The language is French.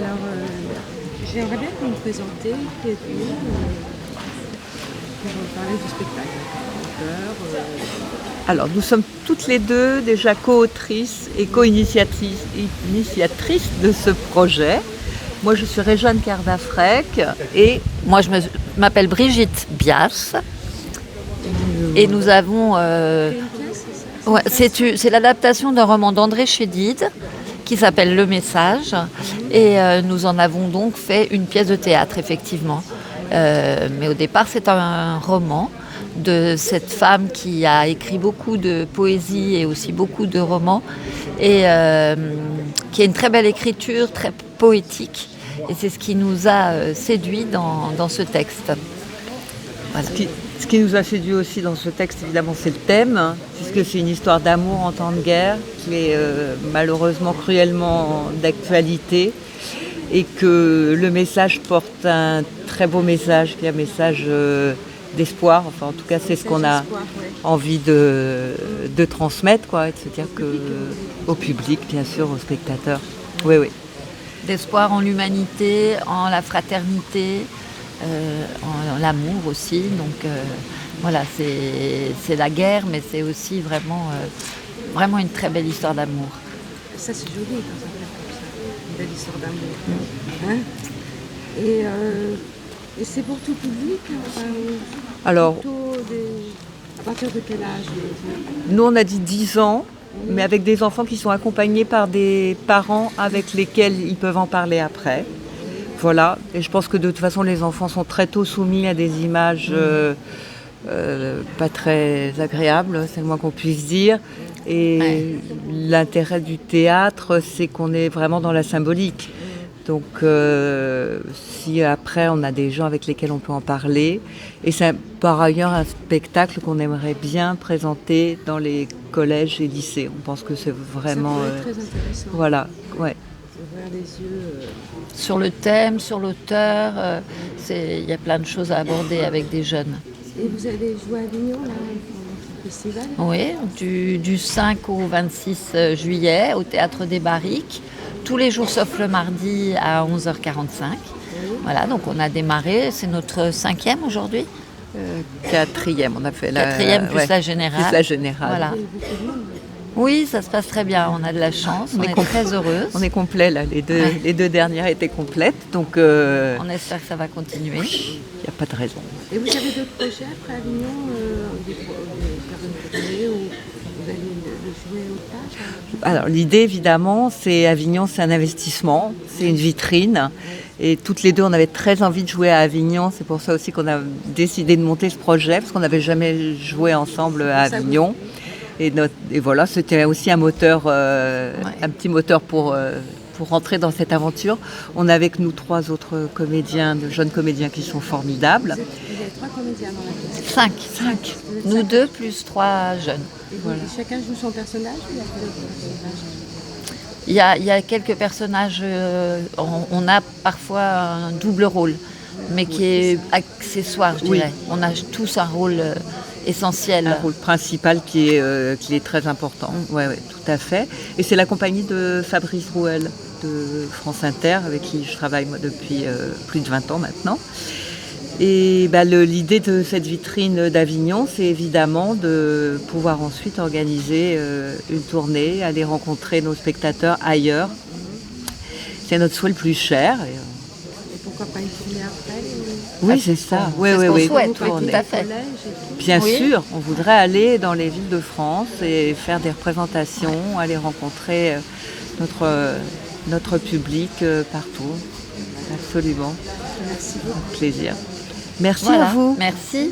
Alors, j'aimerais bien que vous me présentiez pour parler du spectacle. Auteur, Alors, nous sommes toutes les deux déjà co-autrices et co-initiatrices de ce projet. Moi, je suis Réjeanne Cardafrec et Moi, je m'appelle Brigitte Bias et nous avons... c'est une pièce, c'est ça? c'est l'adaptation d'un roman d'André Chédid qui s'appelle Le Message et nous en avons donc fait une pièce de théâtre, effectivement. Mais au départ, c'est un roman de cette femme qui a écrit beaucoup de poésie et aussi beaucoup de romans et qui a une très belle écriture, très poétique. Et c'est ce qui nous a séduit dans ce texte. Voilà. Ce qui nous a séduit aussi dans ce texte, évidemment, c'est le thème, hein, puisque c'est une histoire d'amour en temps de guerre, qui est malheureusement cruellement d'actualité, et que le message porte un très beau message, qui est un message d'espoir. Enfin, en tout cas, c'est ce qu'on a envie de transmettre, quoi, et de se dire au public, bien sûr, aux spectateurs. Oui, oui. D'espoir en l'humanité, en la fraternité, en l'amour aussi. Donc voilà, c'est la guerre, mais c'est aussi vraiment une très belle histoire d'amour. Ça, c'est joli quand ça fait comme ça. Une belle histoire d'amour. Hein? Et c'est pour tout public, hein, Alors, à partir de quel âge? nous, on a dit 10 ans, mais avec des enfants qui sont accompagnés par des parents avec lesquels ils peuvent en parler après. Voilà, et je pense que de toute façon, les enfants sont très tôt soumis à des images pas très agréables, c'est le moins qu'on puisse dire. Et l'intérêt du théâtre, c'est qu'on est vraiment dans la symbolique. Donc, si après, on a des gens avec lesquels on peut en parler. Et c'est par ailleurs un spectacle qu'on aimerait bien présenter dans les collèges et lycées. On pense que c'est vraiment... Ça pourrait être très intéressant. Voilà, ouais. Ouvrir les yeux. Sur le thème, sur l'auteur, il y a plein de choses à aborder avec des jeunes. Et vous allez jouer à Avignon, là, pendant le festival? Oui, du 5 au 26 juillet au Théâtre des Barriques, tous les jours sauf le mardi à 11h45. Voilà, donc on a démarré, c'est notre 5e aujourd'hui. 4e, on a fait la... 4e plus la générale. Plus la générale. Voilà. Oui, ça se passe très bien, on a de la chance, on est très heureuse. On est complet là, les deux dernières étaient complètes, donc... On espère que ça va continuer. Il n'y a pas de raison. Et vous avez d'autres projets après Avignon, des personnes tournées ou vous allez le jouer au théâtre? Alors l'idée évidemment, c'est Avignon, c'est un investissement, c'est une vitrine. Et toutes les deux, on avait très envie de jouer à Avignon. C'est pour ça aussi qu'on a décidé de monter ce projet, parce qu'on n'avait jamais joué ensemble à Avignon. Et voilà, c'était aussi un moteur, un petit moteur pour rentrer dans cette aventure. On a avec nous 3 autres comédiens, de jeunes comédiens qui sont formidables. Vous avez 3 comédiens dans la pièce? 5. Nous 2 plus 3 jeunes. Et voilà. Chacun joue son personnage ou il y a d'autres personnages? Il y a quelques personnages, on a parfois un double rôle, mais qui est accessoire, je dirais. On a tous un rôle essentiel. Un rôle principal qui est très important. Oui, tout à fait. Et c'est la compagnie de Fabrice Rouel de France Inter, avec qui je travaille moi, depuis plus de 20 ans maintenant. Et l'idée de cette vitrine d'Avignon, c'est évidemment de pouvoir ensuite organiser une tournée, aller rencontrer nos spectateurs ailleurs. C'est notre souhait le plus cher. Et pourquoi pas une tournée après? Oui, c'est ça. Oui. Souhaite, tout à fait. Bien sûr, on voudrait aller dans les villes de France et faire des représentations, aller rencontrer notre public partout. Absolument. Merci beaucoup. Plaisir. Merci Voilà. à vous. Merci.